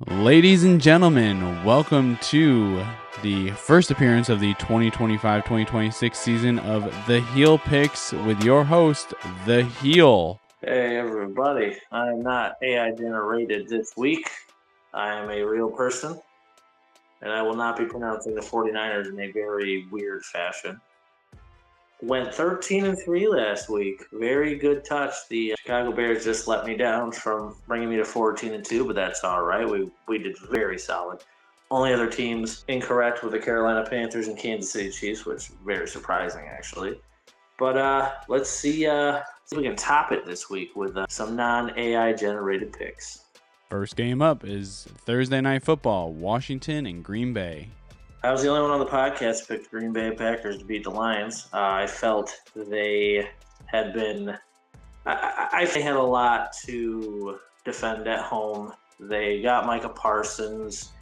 Ladies and gentlemen, welcome to the first appearance of the 2025-2026 season of The Heel Picks with your host, The Heel. Hey everybody, I'm not AI generated this week. I am a real person, and I will not be pronouncing the 49ers in a very weird fashion. Went 13-3 last week. Very good touch. The Chicago Bears just let me down from bringing me to 14-2, but that's all right. We did very solid. Only other teams incorrect were the Carolina Panthers and Kansas City Chiefs, which is very surprising actually. But let's see if we can top it this week with some non-AI generated picks. First game up is Thursday Night Football, Washington and Green Bay. I was the only one on the podcast who picked Green Bay Packers to beat the Lions. I felt they had been I they had a lot to defend at home. They got Micah Parsons,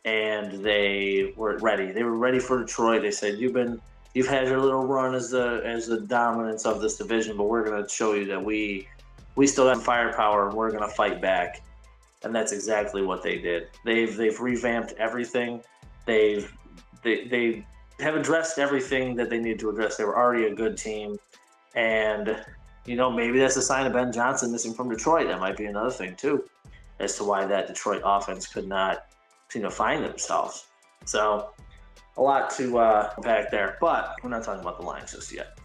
and they were ready. They were ready for Detroit. They said, You've had your little run as the dominance of this division, but we're going to show you that we still have firepower and we're going to fight back. And that's exactly what they did. They've revamped everything. They have addressed everything that they need to address. They were already a good team, and maybe that's a sign of Ben Johnson missing from Detroit. That might be another thing too, as to why that Detroit offense could not find themselves. So a lot to unpack there, but we're not talking about the Lions just yet.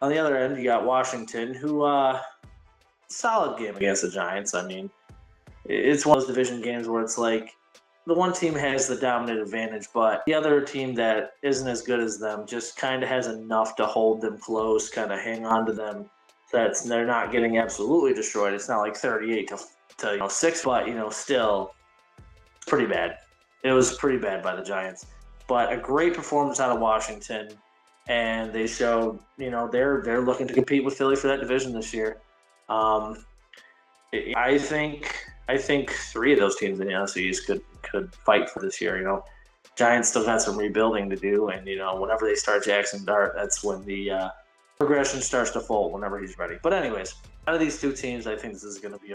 On the other end, you got Washington, who solid game against the Giants. I mean, it's one of those division games where it's like the one team has the dominant advantage, but the other team that isn't as good as them just kind of has enough to hold them close, kind of hang on to them, that they're not getting absolutely destroyed. It's not like 38 to 6, but still pretty bad. It was pretty bad by the Giants. But a great performance out of Washington, and they showed, they're looking to compete with Philly for that division this year. I think three of those teams in the NFC East could fight for this year. Giants still got some rebuilding to do, and whenever they start Jackson Dart, that's when the progression starts to fold. Whenever he's ready. But anyways, out of these two teams, I think this is going to be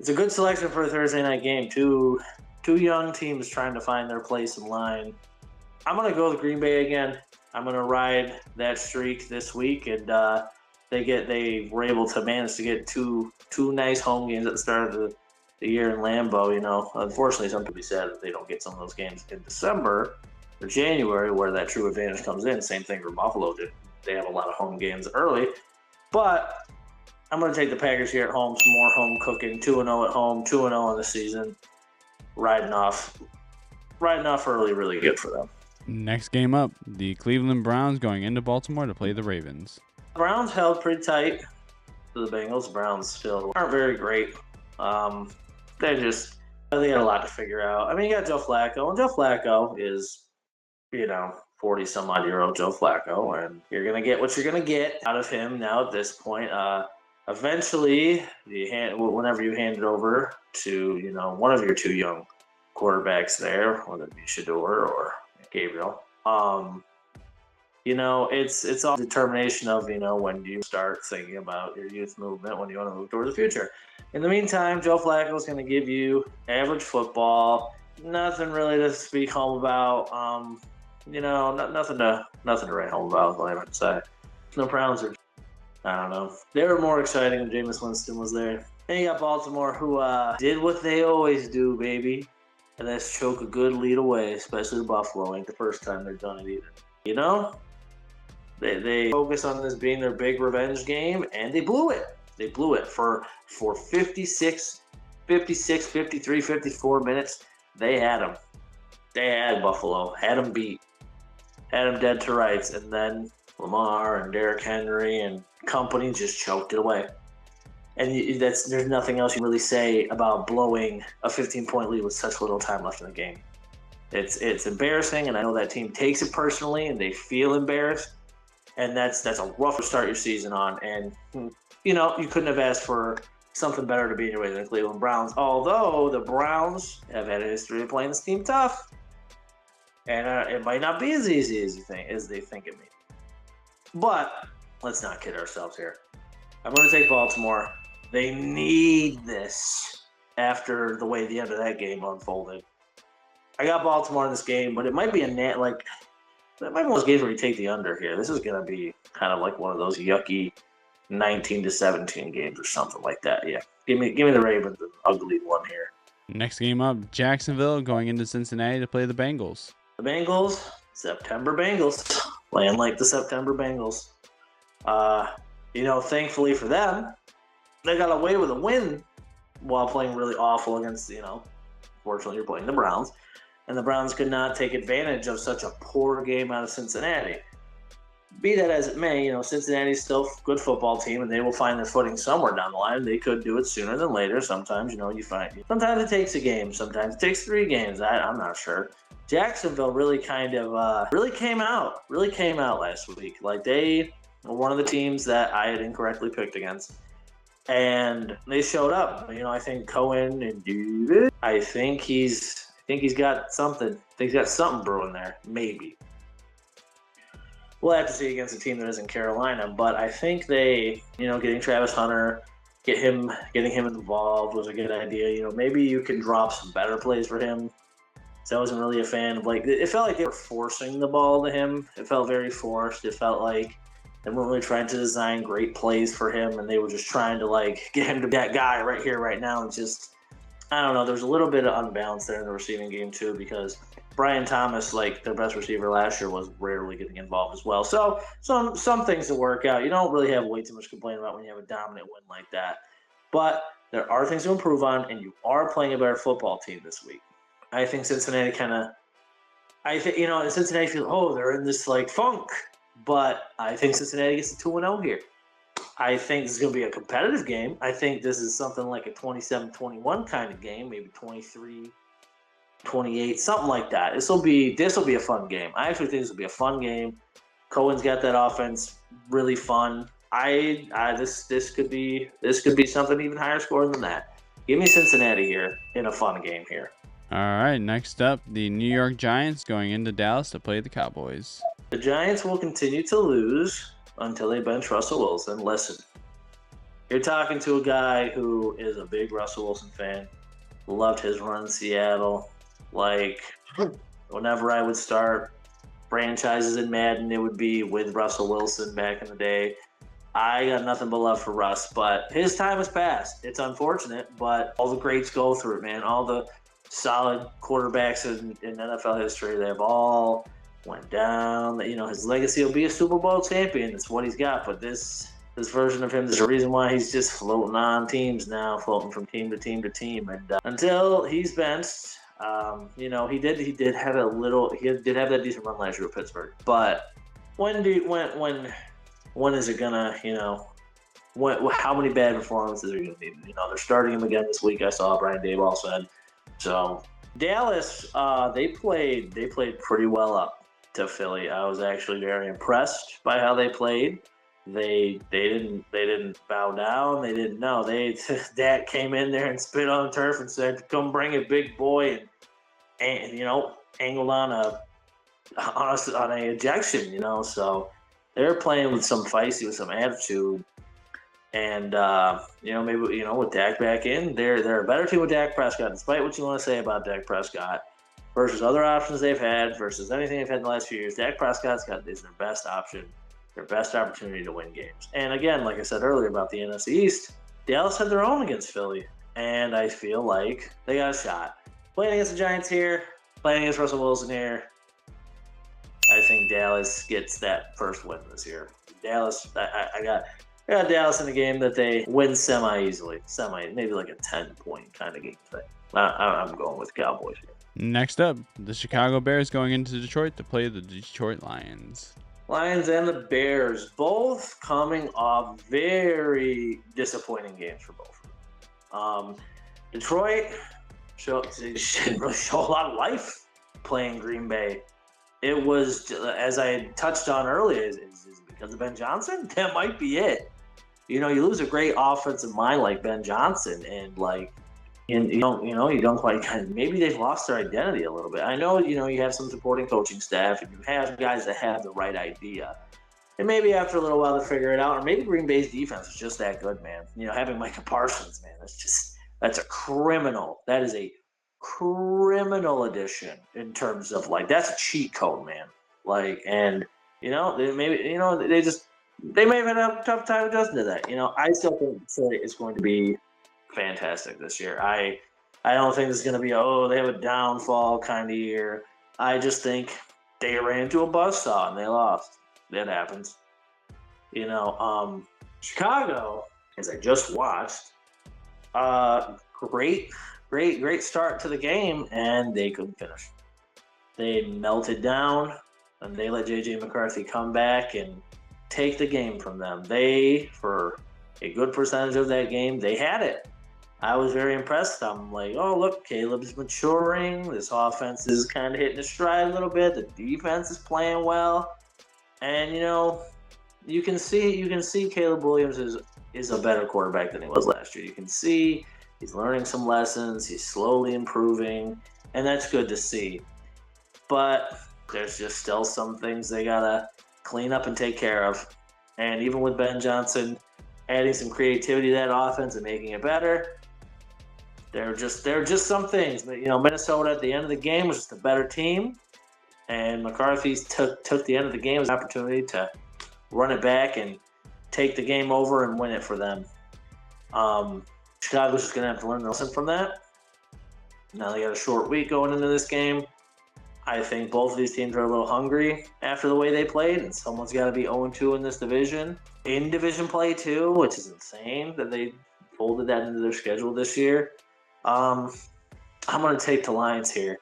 it's a good selection for a Thursday night game. Two young teams trying to find their place in line. I'm going to go with Green Bay again. I'm going to ride that streak this week, and they were able to manage to get two nice home games at the start of the year in Lambeau. Unfortunately, some people be sad that they don't get some of those games in December or January, where that true advantage comes in. Same thing for Buffalo did. They have a lot of home games early, but I'm going to take the Packers here at home. Some more home cooking. 2-0 at home. 2-0 on the season. Riding off early, really good for them. Next game up, the Cleveland Browns going into Baltimore to play the Ravens. Browns held pretty tight to the Bengals. Browns still aren't very great. They got a lot to figure out. I mean, you got Joe Flacco, and Joe Flacco is, 40-some-odd-year-old Joe Flacco, and you're going to get what you're going to get out of him now at this point. Eventually, whenever you hand it over to, one of your two young quarterbacks there, whether it be Shador or Gabriel, it's all determination of, when you start thinking about your youth movement, when you want to move towards the future. In the meantime, Joe Flacco is going to give you average football, nothing really to speak home about. Nothing to write home about, is all I have to say. No Browns are, I don't know. They were more exciting when Jameis Winston was there. And you got Baltimore, who did what they always do, baby. And that's choke a good lead away, especially Buffalo. Ain't the first time they've done it either. They focus on this being their big revenge game, and they blew it. They blew it for 56, 53, 54 minutes. They had them. They had Buffalo, had them beat, had them dead to rights, and then Lamar and Derrick Henry and company just choked it away. And there's nothing else you really say about blowing a 15-point lead with such little time left in the game. It's embarrassing, and I know that team takes it personally, and they feel embarrassed. And that's a rough start your season on. And, you couldn't have asked for something better to be in your way than the Cleveland Browns. Although the Browns have had a history of playing this team tough. And it might not be as easy as they think it may be. But let's not kid ourselves here. I'm going to take Baltimore. They need this. after the way the end of that game unfolded. I got Baltimore in this game, but it might be it might be one of those games where you take the under here. This is going to be kind of like one of those yucky 19-17 games or something like that. Yeah, give me the Ravens, an ugly one here. Next game up, Jacksonville going into Cincinnati to play the Bengals. The Bengals, September Bengals, playing like the September Bengals. Thankfully for them, they got away with a win while playing really awful against, fortunately you're playing the Browns. And the Browns could not take advantage of such a poor game out of Cincinnati. Be that as it may, Cincinnati's still a good football team, and they will find their footing somewhere down the line. They could do it sooner than later. Sometimes, you find. Sometimes it takes a game. Sometimes it takes 3 games. I'm not sure. Jacksonville really kind of really came out last week. Like, they were one of the teams that I had incorrectly picked against. And they showed up. I think Cohen and David, I think he's got something. I think he's got something brewing there. Maybe. We'll have to see against a team that isn't Carolina. But I think they, getting Travis Hunter, getting him involved was a good idea. Maybe you can drop some better plays for him. So I wasn't really a fan of, it felt like they were forcing the ball to him. It felt very forced. It felt like they weren't really trying to design great plays for him, and they were just trying to, get him to that guy right here, right now, and just, I don't know, there was a little bit of unbalance there in the receiving game, too, because Brian Thomas, their best receiver last year, was rarely getting involved as well. So some things to work out. You don't really have way too much to complain about when you have a dominant win like that. But there are things to improve on, and you are playing a better football team this week. I think Cincinnati Cincinnati feels, they're in this, funk. But I think Cincinnati gets a 2-0 here. I think this is going to be a competitive game. I think this is something like a 27-21 kind of game, maybe 23-28, something like that. This will be a fun game. I actually think this will be a fun game. Cohen's got that offense really fun. This could be something even higher scoring than that. Give me Cincinnati here in a fun game here. All right, next up, the New York Giants going into Dallas to play the Cowboys. The Giants will continue to lose until they bench Russell Wilson. Listen, you're talking to a guy who is a big Russell Wilson fan, loved his run in Seattle. Whenever I would start franchises in Madden, it would be with Russell Wilson back in the day. I got nothing but love for Russ, but his time has passed. It's unfortunate, but all the greats go through it, man. All the solid quarterbacks in NFL history, they've all went down. His legacy will be a Super Bowl champion. It's what he's got. But this version of him, there's a reason why he's just floating on teams now, floating from team to team to team. And until he's benched, he did have that decent run last year with Pittsburgh. But when is it gonna, how many bad performances are you gonna need? They're starting him again this week. I saw Brian Daboll said. So Dallas, they played pretty well up to Philly. I was actually very impressed by how they played. They didn't bow down. They didn't know. Dak came in there and spit on the turf and said, "Come bring it, big boy," and angled on a ejection. So they're playing with some feisty, with some attitude. And, maybe, with Dak back in, they're a better team with Dak Prescott, despite what you want to say about Dak Prescott, versus other options they've had, versus anything they've had in the last few years. Dak Prescott's is their best option, their best opportunity to win games. And again, like I said earlier about the NFC East, Dallas had their own against Philly, and I feel like they got a shot. Playing against the Giants here, playing against Russell Wilson here, I think Dallas gets that first win this year. Dallas, I got Dallas in a game that they win semi-easily. Maybe like a 10-point kind of game thing. I'm going with Cowboys here. Next up, the Chicago Bears going into Detroit to play the Detroit Lions. Lions and the Bears, both coming off very disappointing games for both of them. Detroit didn't really show a lot of life playing Green Bay. It was, as I touched on earlier, is because of Ben Johnson? That might be it. You lose a great offensive mind like Ben Johnson, and you don't quite maybe they've lost their identity a little bit. I know, you have some supporting coaching staff, and you have guys that have the right idea. And maybe after a little while they figure it out, or maybe Green Bay's defense is just that good, man. Having Micah Parsons, man, That's a criminal. That is a criminal edition in terms of like that's a cheat code, man. Like, and they may have had a tough time adjusting to that. I still think Detroit is going to be fantastic this year. I don't think it's going to be they have a downfall kind of year. I just think they ran into a buzzsaw and they lost. That happens. Chicago, as I just watched, great start to the game, and they couldn't finish. They melted down, and they let J.J. McCarthy come back and take the game from them. For a good percentage of that game, they had it. I was very impressed. I'm like, oh, look, Caleb's maturing. This offense is kind of hitting a stride a little bit. The defense is playing well. And, you can see Caleb Williams is a better quarterback than he was last year. You can see he's learning some lessons. He's slowly improving, and that's good to see. But there's just still some things they got to clean up and take care of. And even with Ben Johnson adding some creativity to that offense and making it better, there are just some things. But, Minnesota at the end of the game was just a better team, and McCarthy took the end of the game as an opportunity to run it back and take the game over and win it for them. Chicago's just going to have to learn a lesson from that. Now they got a short week going into this game. I think both of these teams are a little hungry after the way they played, and someone's got to be 0-2 in this division. In division play, too, which is insane that they folded that into their schedule this year. I'm going to take the Lions here.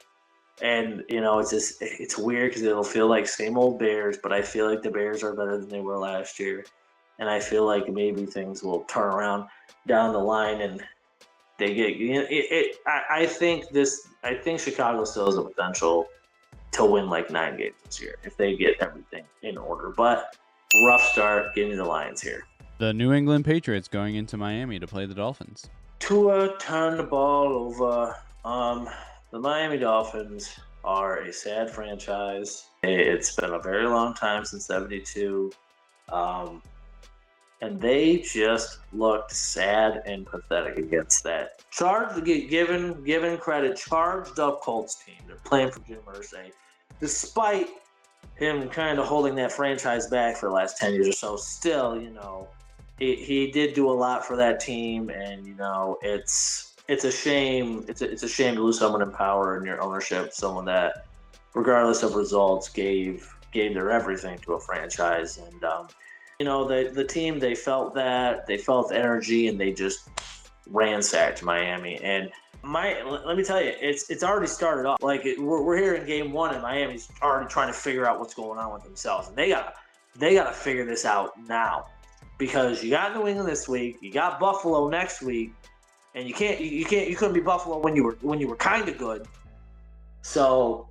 And, it's weird because it'll feel like same old Bears, but I feel like the Bears are better than they were last year. And I feel like maybe things will turn around down the line and they get I think Chicago still has the potential to win like 9 games this year if they get everything in order. But rough start, give me the Lions here. The New England Patriots going into Miami to play the Dolphins. Tua turned the ball over. The Miami Dolphins are a sad franchise. It's been a very long time since '72. And they just looked sad and pathetic against that. Given credit, charged up Colts team. They're playing for Jim Irsay. Despite him kind of holding that franchise back for the last 10 years or so, still, he did do a lot for that team, and it's a shame. It's a shame to lose someone in power in your ownership, someone that, regardless of results, gave their everything to a franchise. And the team, they felt the energy, and they just ransacked Miami. And let me tell you, it's already started off. Like we're here in game 1, and Miami's already trying to figure out what's going on with themselves, and they gotta figure this out now, because you got New England this week, you got Buffalo next week. And you couldn't be Buffalo when you were kind of good. So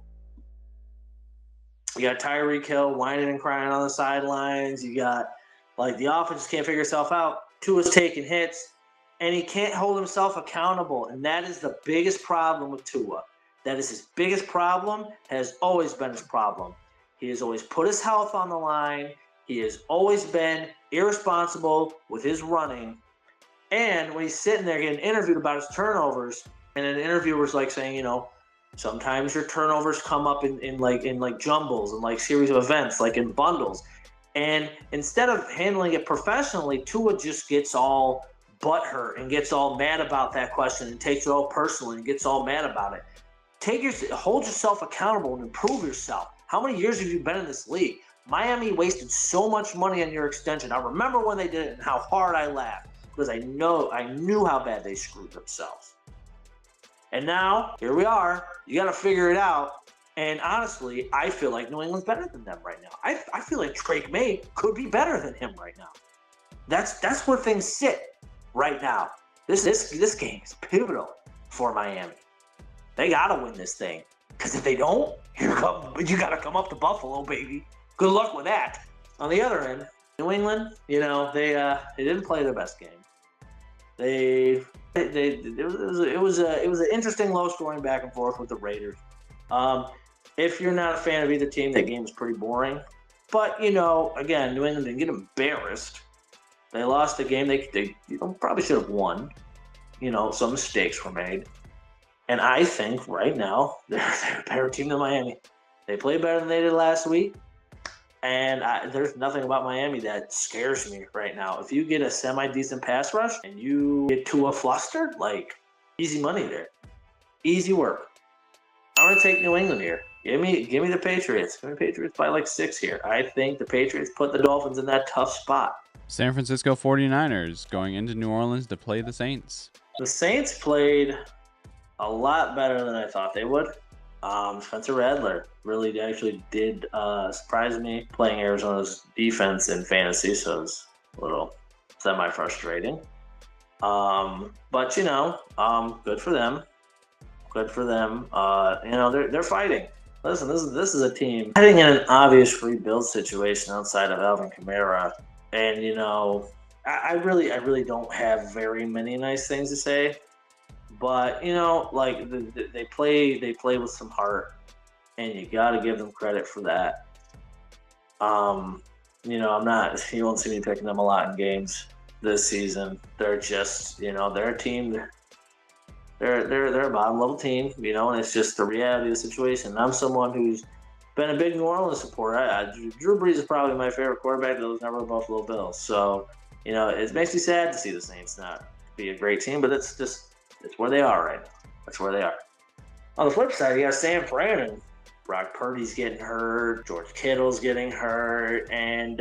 you got Tyreek Hill whining and crying on the sidelines. You got the offense can't figure itself out. Tua's taking hits, and he can't hold himself accountable. And that is the biggest problem with Tua. That is his biggest problem. Has always been his problem. He has always put his health on the line. He has always been irresponsible with his running. And when he's sitting there getting interviewed about his turnovers, and an interviewer's saying, sometimes your turnovers come up in jumbles and series of events, in bundles. And instead of handling it professionally, Tua just gets all butthurt and gets all mad about that question and takes it all personally and gets all mad about it. Hold yourself accountable and improve yourself. How many years have you been in this league? Miami wasted so much money on your extension. I remember when they did it and how hard I laughed, because I knew how bad they screwed themselves. And now, here we are. You got to figure it out. And honestly, I feel like New England's better than them right now. I feel like Drake May could be better than him right now. That's where things sit right now. This game is pivotal for Miami. They got to win this thing. Because if they don't, you got to come up to Buffalo, baby. Good luck with that. On the other end, New England, they didn't play their best game. It was an interesting low scoring back and forth with the Raiders. If you're not a fan of either team, that game is pretty boring. But again, New England didn't get embarrassed. They lost the game. They probably should have won. some mistakes were made. And I think right now they're a better team than Miami. They play better than they did last week. And there's nothing about Miami that scares me right now. If you get a semi-decent pass rush and you get Tua flustered, easy money there. Easy work. I'm going to take New England here. Give me the Patriots. Give me the Patriots by 6 here. I think the Patriots put the Dolphins in that tough spot. San Francisco 49ers going into New Orleans to play the Saints. The Saints played a lot better than I thought they would. Spencer Rattler really actually did surprise me playing Arizona's defense in fantasy, so it was a little semi-frustrating. But, good for them. Good for them. They're fighting. Listen, this is a team heading in an obvious rebuild situation outside of Alvin Kamara. And, I really don't have very many nice things to say. But they play with some heart, and you got to give them credit for that. You won't see me picking them a lot in games this season. They're just, they're a team. They're a bottom level team, and it's just the reality of the situation. And I'm someone who's been a big New Orleans supporter. Drew Brees is probably my favorite quarterback that was never a Buffalo Bill. So, it makes me sad to see the Saints not be a great team, but it's where they are right now. That's where they are. On the flip side, you got San Fran, and Brock Purdy's getting hurt, George Kittle's getting hurt, and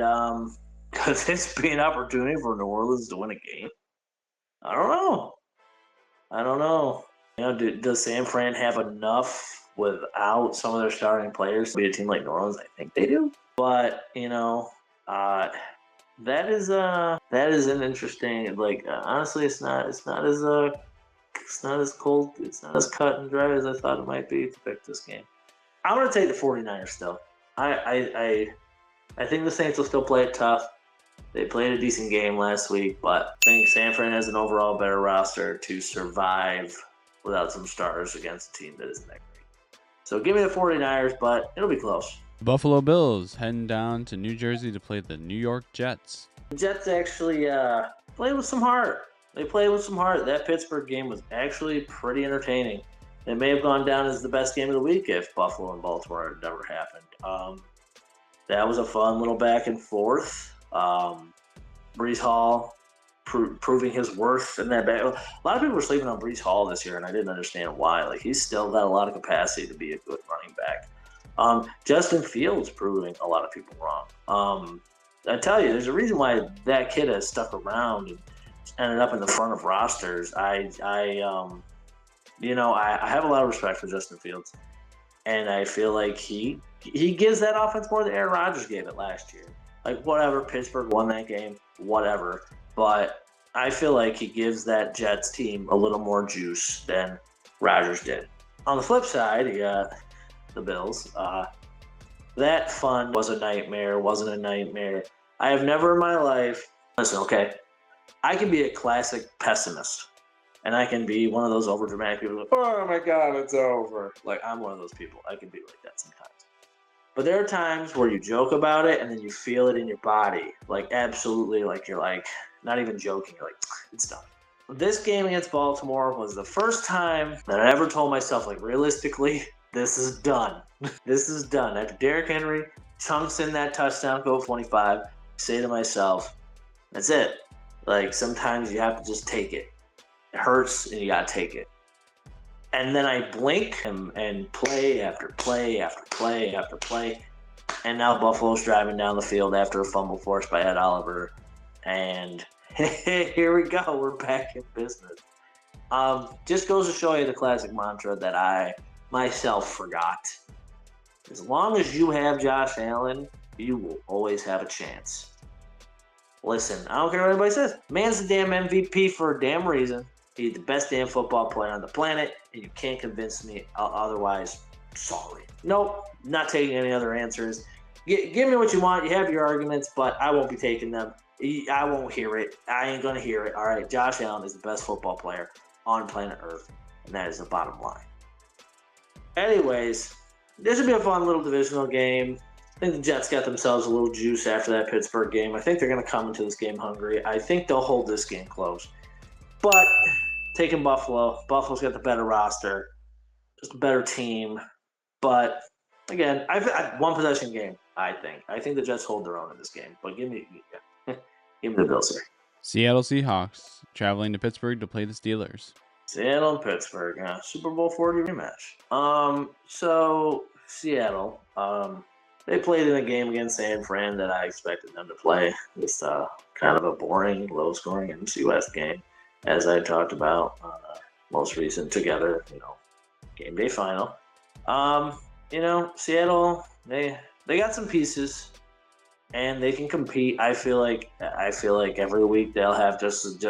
could this be an opportunity for New Orleans to win a game? I don't know. Does San Fran have enough without some of their starting players to be a team like New Orleans? I think they do. But, that is an interesting, honestly, it's not as cold, it's not as cut and dry as I thought it might be to pick this game. I'm going to take the 49ers still. I think the Saints will still play it tough. They played a decent game last week, but I think San Fran has an overall better roster to survive without some starters against a team that isn't that great. So give me the 49ers, but it'll be close. Buffalo Bills heading down to New Jersey to play the New York Jets. The Jets actually played with some heart. They played with some heart. That Pittsburgh game was actually pretty entertaining. It may have gone down as the best game of the week if Buffalo and Baltimore had never happened. That was a fun little back and forth. Breece Hall proving his worth in that back. A lot of people were sleeping on Breece Hall this year, and I didn't understand why. He's still got a lot of capacity to be a good running back. Justin Fields proving a lot of people wrong. I tell you, there's a reason why that kid has stuck around and ended up in the front of rosters. I have a lot of respect for Justin Fields, and I feel like he gives that offense more than Aaron Rodgers gave it last year. Whatever, Pittsburgh won that game, whatever. But I feel like he gives that Jets team a little more juice than Rodgers did. On the flip side, you got the Bills. That fun wasn't a nightmare. I have never in my life, listen, okay, I can be a classic pessimist, and I can be one of those overdramatic people, oh my God, it's over. I'm one of those people. I can be like that sometimes. But there are times where you joke about it and then you feel it in your body. Absolutely, you're not even joking. You're it's done. This game against Baltimore was the first time that I ever told myself, realistically, this is done. This is done. After Derrick Henry chunks in that touchdown, go 25, I say to myself, that's it. Sometimes you have to just take it. It hurts and you got to take it. And then I blink and play after play after play after play. And now Buffalo's driving down the field after a fumble forced by Ed Oliver. And here we go. We're back in business. Just goes to show you the classic mantra that I myself forgot. As long as you have Josh Allen, you will always have a chance. Listen, I don't care what anybody says. Man's the damn MVP for a damn reason. He's the best damn football player on the planet, and you can't convince me otherwise. Sorry. Nope, not taking any other answers. Give me what you want. You have your arguments, but I won't be taking them. I won't hear it. I ain't going to hear it. All right, Josh Allen is the best football player on planet Earth, and that is the bottom line. Anyways, this would be a fun little divisional game. I think the Jets got themselves a little juice after that Pittsburgh game. I think they're going to come into this game hungry. I think they'll hold this game close. But taking Buffalo. Buffalo's got the better roster, just a better team. But again, I've one possession game. I think the Jets hold their own in this game. But give me the Bills here. Seattle Seahawks traveling to Pittsburgh to play the Steelers. Seattle and Pittsburgh, Super Bowl 40 rematch. So Seattle, they played in a game against San Fran that I expected them to play. It's kind of a boring, low-scoring NFC West game, as I talked about most recent together, game day final. Seattle, they got some pieces, and they can compete. I feel like every week they'll have just as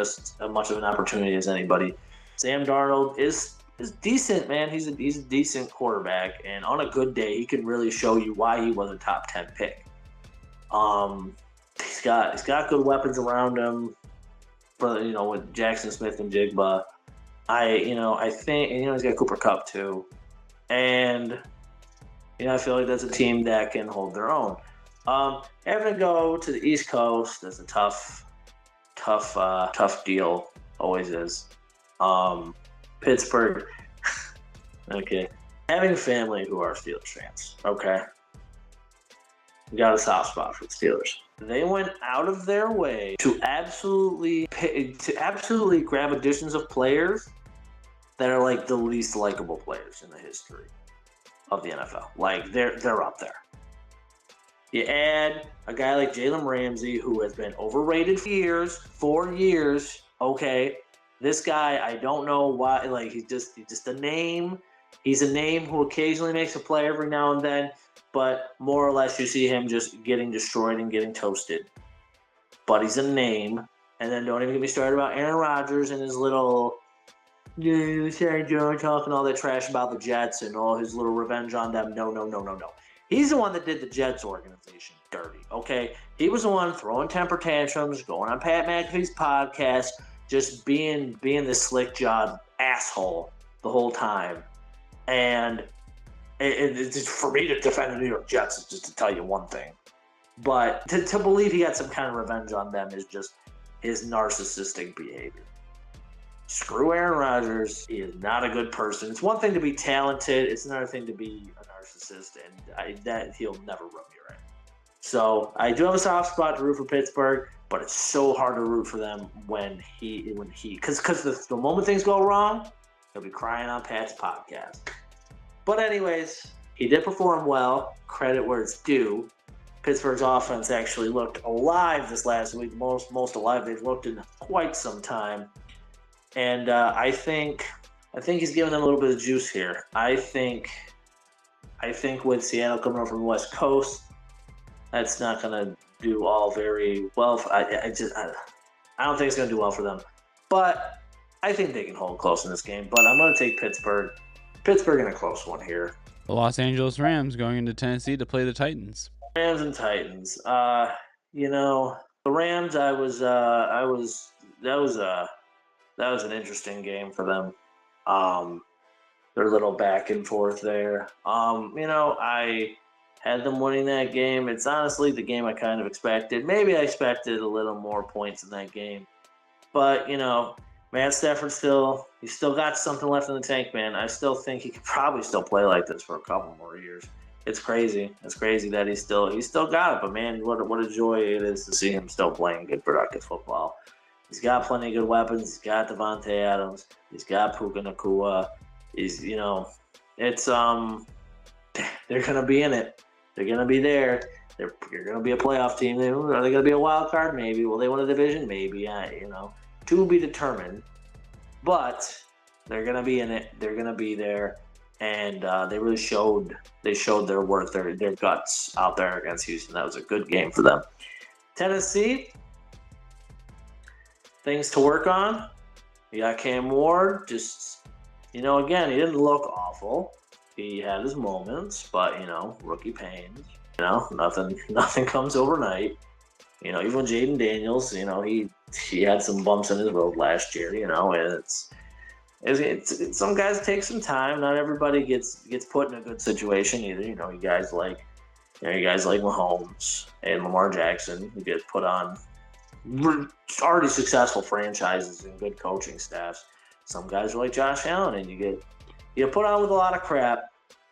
much of an opportunity as anybody. Sam Darnold is decent, man. He's a decent quarterback, and on a good day, he can really show you why he was a top 10 pick. He's got good weapons around him, but with Jackson Smith and Jigba, I think he's got Cooper Kupp too, and I feel like that's a team that can hold their own. Having to go to the East Coast, that's a tough deal. Always is. Pittsburgh. Okay. Having family who are Steelers fans. Okay. We got a soft spot for the Steelers. They went out of their way to absolutely grab additions of players that are like the least likable players in the history of the NFL. Like they're up there. You add a guy like Jalen Ramsey, who has been overrated for 4 years. Okay. This guy, I don't know why. Like he's just a name. He's a name who occasionally makes a play every now and then, but more or less you see him just getting destroyed and getting toasted. But he's a name. And then don't even get me started about Aaron Rodgers and his little talking all that trash about the Jets and all his little revenge on them. No. He's the one that did the Jets organization dirty. Okay, he was the one throwing temper tantrums, going on Pat McAfee's podcast. Just being this slick-jawed asshole the whole time. And it's for me to defend the New York Jets is just to tell you one thing. But to believe he had some kind of revenge on them is just his narcissistic behavior. Screw Aaron Rodgers. He is not a good person. It's one thing to be talented. It's another thing to be a narcissist, and that he'll never rub you right. So I do have a soft spot to root for Pittsburgh, but it's so hard to root for them because the moment things go wrong, he'll be crying on Pat's podcast. But anyways, he did perform well. Credit where it's due. Pittsburgh's offense actually looked alive this last week, most alive they've looked in quite some time. And I think he's giving them a little bit of juice here. I think with Seattle coming over from the West Coast, that's not going to do all very well. I don't think it's going to do well for them. But I think they can hold close in this game. But I'm going to take Pittsburgh. Pittsburgh in a close one here. The Los Angeles Rams going into Tennessee to play the Titans. Rams and Titans. The Rams. That was an interesting game for them. Their little back and forth there. I had them winning that game. It's honestly the game I kind of expected. Maybe I expected a little more points in that game. But, Matt Stafford still got something left in the tank, man. I still think he could probably still play like this for a couple more years. It's crazy. It's crazy that he's still got it. But, man, what a joy it is to see him still playing good, productive football. He's got plenty of good weapons. He's got Devontae Adams. He's got Puka Nacua. It's they're gonna be in it. They're gonna be there. You're gonna be a playoff team. Are they gonna be a wild card? Maybe. Will they win a division? Maybe. To be determined. But they're gonna be in it. They're gonna be there, and they really showed their worth, their guts out there against Houston. That was a good game for them. Tennessee. Things to work on. You got Cam Ward. Just, again, he didn't look awful. He had his moments, but, rookie pains. Nothing comes overnight. Even Jaden Daniels, he had some bumps in his road last year, and it's some guys take some time. Not everybody gets put in a good situation either. You guys like Mahomes and Lamar Jackson who get put on already successful franchises and good coaching staffs. Some guys are like Josh Allen, and you get put on with a lot of crap,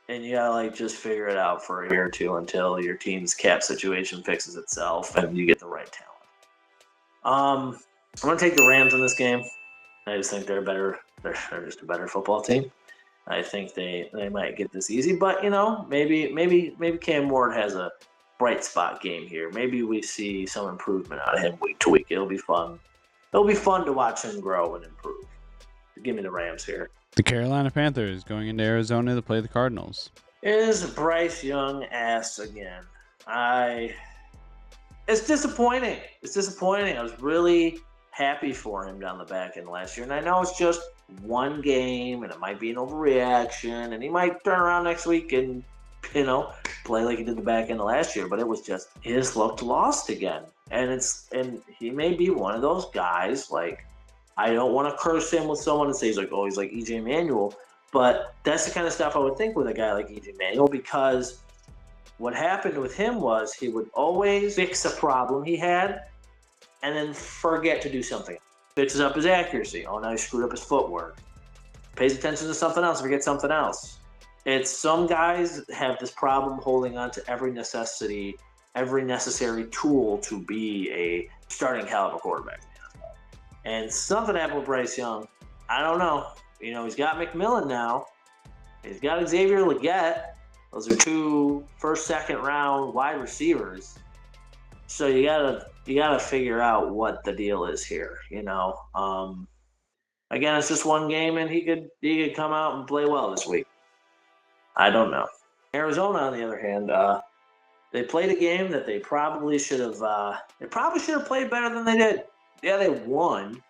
and you gotta like just figure it out for a year or two until your team's cap situation fixes itself and you get the right talent. I'm gonna take the Rams in this game. I just think they're better. They're just a better football team. I think they might get this easy, but maybe Cam Ward has a bright spot game here. Maybe we see some improvement out of him week to week. It'll be fun. It'll be fun to watch him grow and improve. Give me the Rams here. The Carolina Panthers going into Arizona to play the Cardinals. Is Bryce Young ass again? It's disappointing. It's disappointing. I was really happy for him down the back end last year, and I know it's just one game, and it might be an overreaction, and he might turn around next week and play like he did the back end of last year. But it was just he just looked lost again, and he may be one of those guys. Like, I don't want to curse him with someone and say he's like EJ Manuel, but that's the kind of stuff I would think with a guy like EJ Manuel, because what happened with him was he would always fix a problem he had and then forget to do something. Fixes up his accuracy. Oh, now he screwed up his footwork. Pays attention to something else, forgets something else. It's some guys have this problem holding on to every necessary tool to be a starting caliber quarterback. And something happened with Bryce Young. I don't know. He's got McMillan now. He's got Xavier Legette. Those are two first, second round wide receivers. So you gotta figure out what the deal is here. Again, it's just one game, and he could come out and play well this week. I don't know. Arizona, on the other hand, they played a game that they probably should have. They probably should have played better than they did. Yeah, they won,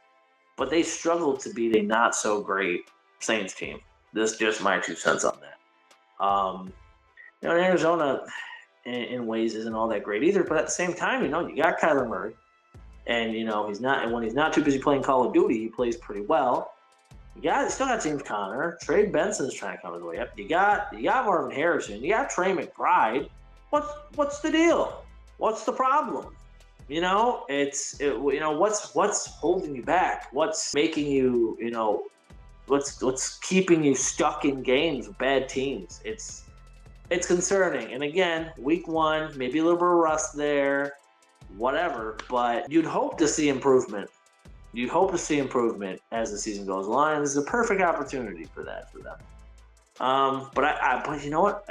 but they struggled to beat a not so great Saints team. This is just my 2 cents on that. Arizona in ways isn't all that great either, but at the same time, you got Kyler Murray, and when he's not too busy playing Call of Duty, he plays pretty well. You still got James Conner. Trey Benson's trying to come his way up. You got Marvin Harrison. You got Trey McBride. What's the deal? What's the problem? What's holding you back? What's making you, what's keeping you stuck in games with bad teams? It's concerning. And again, week 1, maybe a little bit of rust there, whatever, but you'd hope to see improvement. You'd hope to see improvement as the season goes along. This is a perfect opportunity for that for them. But you know what?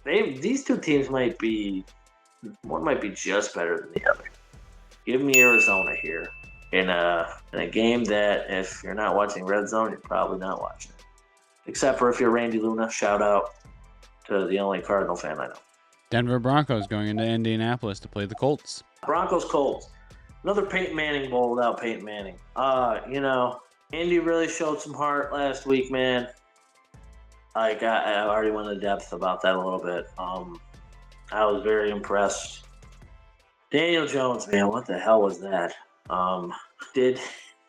These two teams might be just better than the other. Give me Arizona here in a game that, if you're not watching Red Zone, you're probably not watching it. Except for if you're Randy Luna, shout out to the only Cardinal fan I know. Denver Broncos going into Indianapolis to play the Colts. Broncos-Colts. Another Peyton Manning Bowl without Peyton Manning. Indy really showed some heart last week, man. I already went into depth about that a little bit. I was very impressed. Daniel Jones, man, what the hell was that?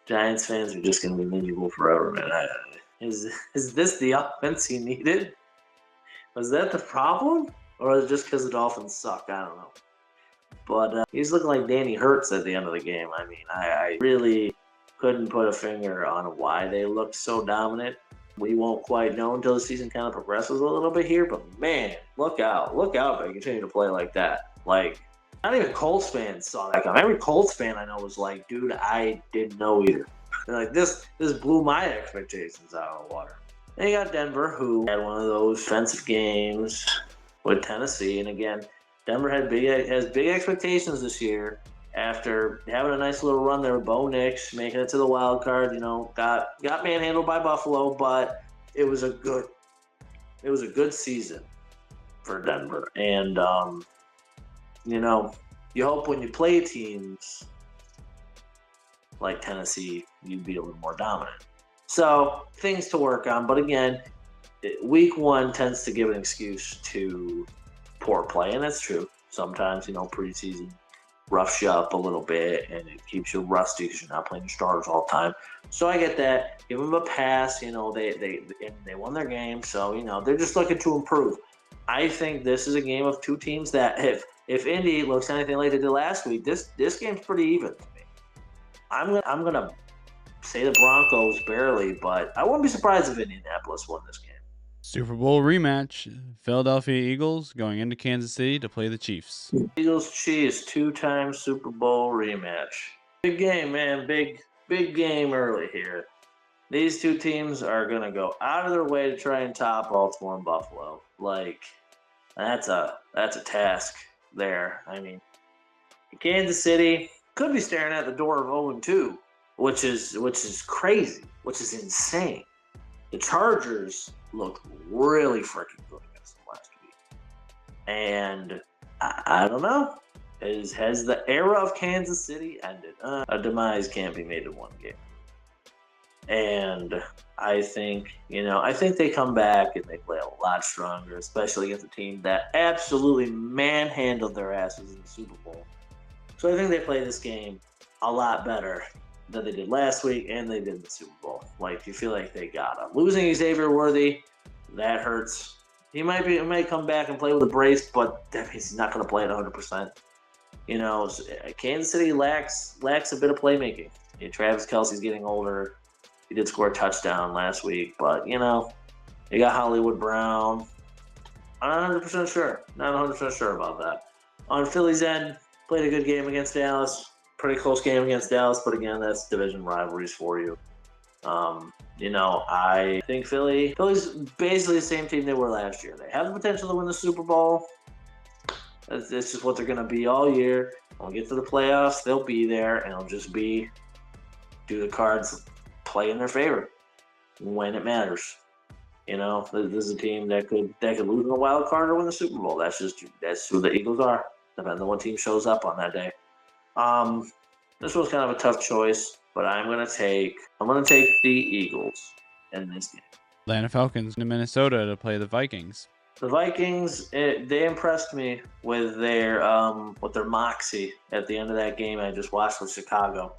Giants fans are just going to be miserable forever, man. Is this the offense he needed? Was that the problem? Or is it just because the Dolphins suck? I don't know. But he's looking like Danny Hurts at the end of the game. I mean, I really couldn't put a finger on why they looked so dominant. We won't quite know until the season kind of progresses a little bit here. But, man, look out if they continue to play like that. Like, not even Colts fans saw that coming. Every Colts fan I know was like, dude, I didn't know either. And like, this blew my expectations out of the water. And you got Denver, who had one of those defensive games with Tennessee. And again, Denver has big expectations this year after having a nice little run there with Bo Nix, making it to the wild card. Got manhandled by Buffalo, but it was a good season for Denver. And you hope when you play teams like Tennessee, you'd be a little more dominant. So things to work on, but again, week 1 tends to give an excuse to poor play, and that's true. Sometimes, preseason roughs you up a little bit, and it keeps you rusty because you're not playing your starters all the time. So I get that. Give them a pass. They won their game, so they're just looking to improve. I think this is a game of two teams that if Indy looks anything like they did last week, this game's pretty even to me. I'm gonna say the Broncos barely, but I wouldn't be surprised if Indianapolis won this game. Super Bowl rematch. Philadelphia Eagles going into Kansas City to play the Chiefs. Eagles Chiefs 2-time Super Bowl rematch. Big game, man. Big game early here. These two teams are gonna go out of their way to try and top Baltimore and Buffalo. Like, that's a task there. I mean, Kansas City could be staring at the door of 0-2, which is crazy, which is insane. The Chargers looked really freaking good against them last week. And I don't know. Has the era of Kansas City ended? A demise can't be made in one game. And I think they come back and they play a lot stronger, especially against a team that absolutely manhandled their asses in the Super Bowl. So I think they play this game a lot better than they did last week and they did in the Super Bowl. Like, you feel like they got him. Losing Xavier Worthy, that hurts. He might come back and play with a brace, but that means he's not going to play at 100%. Kansas City lacks a bit of playmaking. Travis Kelce's getting older. He did score a touchdown last week, but you got Hollywood Brown. I'm not 100% sure. Not 100% sure about that. On Philly's end, played a good game against Dallas. Pretty close game against Dallas, but again, that's division rivalries for you. I think Philly's basically the same team they were last year. They have the potential to win the Super Bowl. It's just what they're going to be all year. When we get to the playoffs, they'll be there, and it'll just be do the cards play in their favor when it matters. This is a team that could lose in the wild card or win the Super Bowl. That's who the Eagles are, depending on what team shows up on that day. This was kind of a tough choice, but I'm gonna take the Eagles in this game. Atlanta Falcons to Minnesota to play the Vikings. The Vikings, they impressed me with their moxie at the end of that game I just watched with Chicago.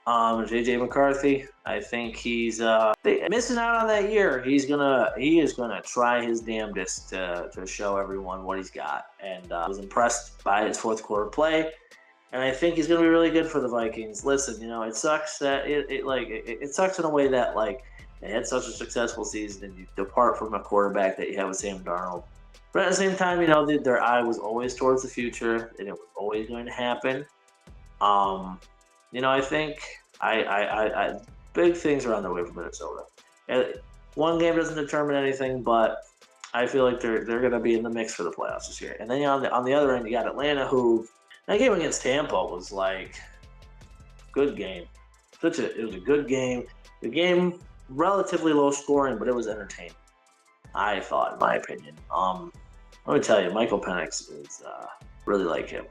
JJ McCarthy, I think he's missing out on that year. He is gonna try his damnedest to show everyone what he's got, and I was impressed by his fourth quarter play. And I think he's going to be really good for the Vikings. Listen, it sucks that it sucks in a way that they had such a successful season and you depart from a quarterback that you have with Sam Darnold. But at the same time, their eye was always towards the future and it was always going to happen. I think I big things are on their way for Minnesota. One game doesn't determine anything, but I feel like they're going to be in the mix for the playoffs this year. And then on the other end, you got Atlanta, who. That game against Tampa was good game. It was a good game. The game relatively low scoring, but it was entertaining. I thought, in my opinion. Let me tell you, Michael Penix is really like him.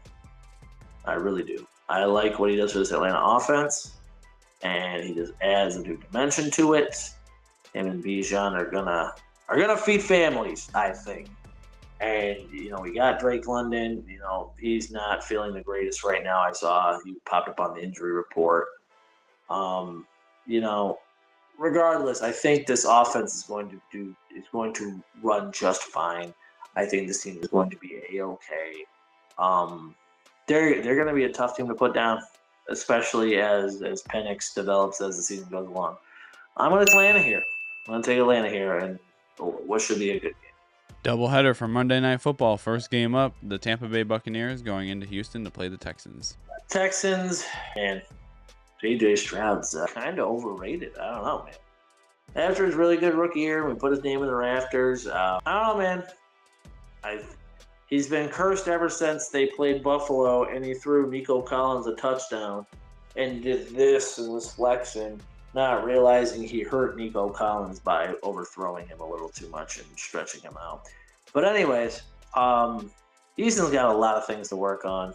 I really do. I like what he does for this Atlanta offense, and he just adds a new dimension to it. Him and Bijan are gonna feed families, I think. And, we got Drake London. He's not feeling the greatest right now. I saw he popped up on the injury report. Regardless, I think this offense is going to run just fine. I think this team is going to be A-okay. They're going to be a tough team to put down, especially as Penix develops as the season goes along. I'm going to take Atlanta here, and what should be a good game. Doubleheader for Monday Night Football. First game up, the Tampa Bay Buccaneers going into Houston to play the Texans. And J.J. Stroud's kind of overrated. I don't know, man. After his really good rookie year, we put his name in the rafters. I don't know, man. He's been cursed ever since they played Buffalo, and he threw Nico Collins a touchdown and did this and was flexing, not realizing he hurt Nico Collins by overthrowing him a little too much and stretching him out. But anyways, Houston's got a lot of things to work on.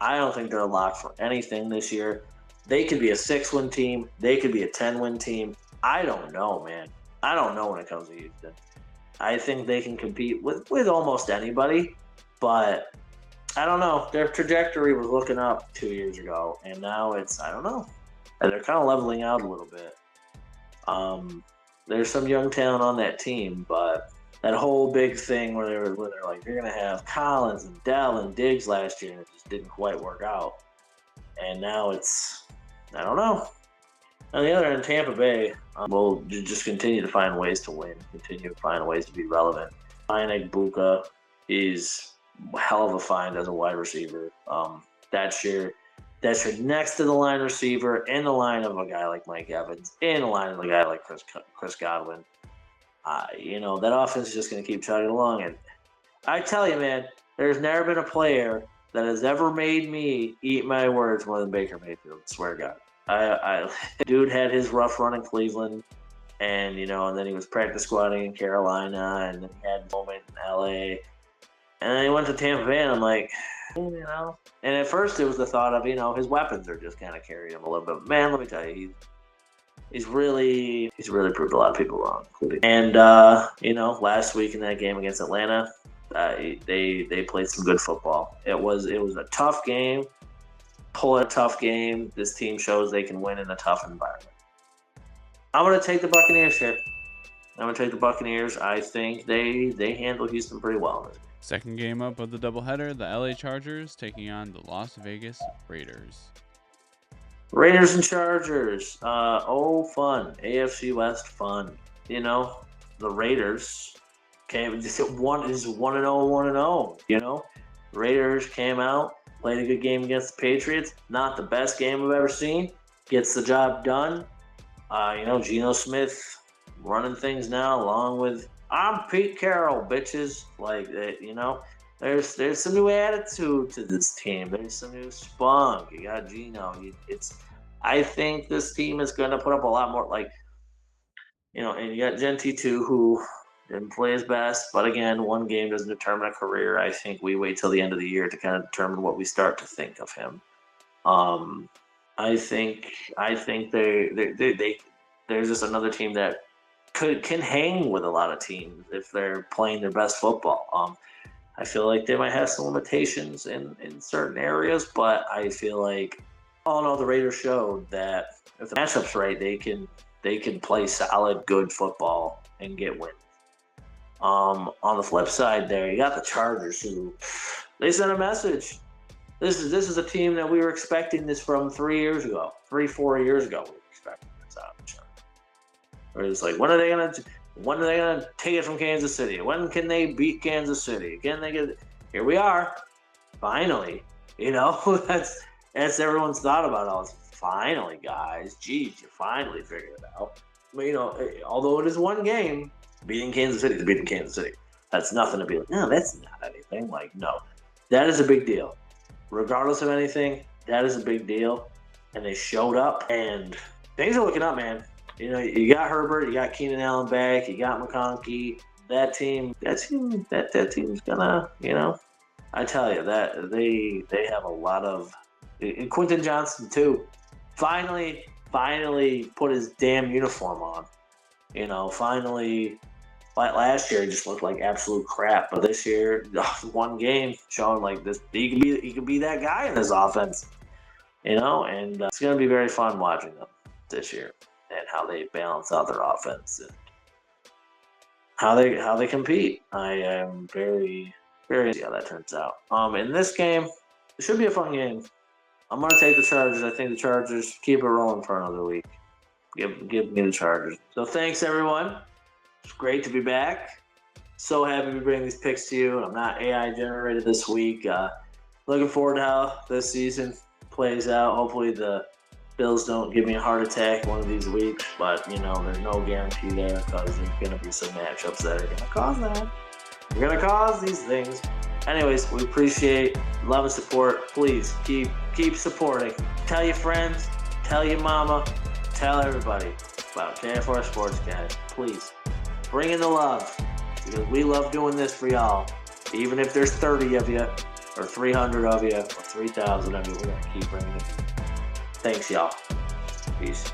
I don't think they're locked for anything this year. They could be a 6-win team. They could be a 10-win team. I don't know, man. I don't know when it comes to Houston. I think they can compete with almost anybody, but I don't know. Their trajectory was looking up 2 years ago, and now I don't know. They're kind of leveling out a little bit. There's some young talent on that team, but that whole big thing where they're like, you're going to have Collins and Dell and Diggs last year, and it just didn't quite work out. And now I don't know. On the other end, Tampa Bay will just continue to find ways to win, continue to find ways to be relevant. Buka is a hell of a find as a wide receiver. That's your next to the line receiver, in the line of a guy like Mike Evans, in the line of a guy like Chris Godwin. That offense is just going to keep chugging along. And I tell you, man, there's never been a player that has ever made me eat my words more than Baker Mayfield. Swear to God. Dude had his rough run in Cleveland, and then he was practice squatting in Carolina, and then he had a moment in LA, and then he went to Tampa Bay, and I'm like, And at first it was the thought of his weapons are just kind of carrying him a little bit. But man, let me tell you, he's really proved a lot of people wrong, including. And last week in that game against Atlanta, they played some good football. It was a tough game. Pull a tough game. This team shows they can win in a tough environment. I'm going to take the Buccaneers here. I think they handle Houston pretty well. Second game up of the doubleheader, the LA Chargers taking on the Las Vegas Raiders. Raiders and Chargers. Fun. AFC West fun. The Raiders came just 1-0. Raiders came out, played a good game against the Patriots. Not the best game I've ever seen. Gets the job done. Geno Smith running things now, along with I'm Pete Carroll, bitches. There's some new attitude to this team. There's some new spunk. You got Geno. I think this team is going to put up a lot more. And you got Genti too, who didn't play his best. But again, one game doesn't determine a career. I think we wait till the end of the year to kind of determine what we start to think of him. I think there's just another team that can hang with a lot of teams if they're playing their best football. I feel like they might have some limitations in certain areas, but I feel like all in all, the Raiders showed that if the matchup's right, they can play solid, good football and get wins. On the flip side, there you got the Chargers, who they sent a message. This is a team that we were expecting this from 4 years ago. We were expecting this out of the Chargers. We're just like, when are they gonna take it from Kansas City? When can they beat Kansas City? Can they get? Here we are, finally. That's everyone's thought about all this. Finally, guys. Geez, you finally figured it out. But although it is one game, beating Kansas City is beating Kansas City. That's nothing to be like. No, that's not anything. No, that is a big deal. Regardless of anything, that is a big deal. And they showed up, and things are looking up, man. You got Herbert, you got Keenan Allen back, you got McConkey. That team's gonna, I tell you that they have a lot of, and Quentin Johnson too. Finally put his damn uniform on. Finally. Last year, he just looked like absolute crap, but this year, one game showing like this, he could be that guy in this offense. And it's gonna be very fun watching them this year. And how they balance out their offense and how they compete. I am very, very see how that turns out. In this game, it should be a fun game. I'm gonna take the Chargers. I think the Chargers keep it rolling for another week. Give me the Chargers. So thanks everyone. It's great to be back. So happy to bring these picks to you. I'm not AI generated this week. Looking forward to how this season plays out. Hopefully the Bills don't give me a heart attack one of these weeks, but there's no guarantee there because there's going to be some matchups that are going to cause that. We're going to cause these things. Anyways, we appreciate love and support. Please keep supporting. Tell your friends, tell your mama, tell everybody about KFR Sportscast. Please bring in the love because we love doing this for y'all. Even if there's 30 of you or 300 of you or 3,000 of you, we're going to keep bringing it. Thanks, y'all. Peace.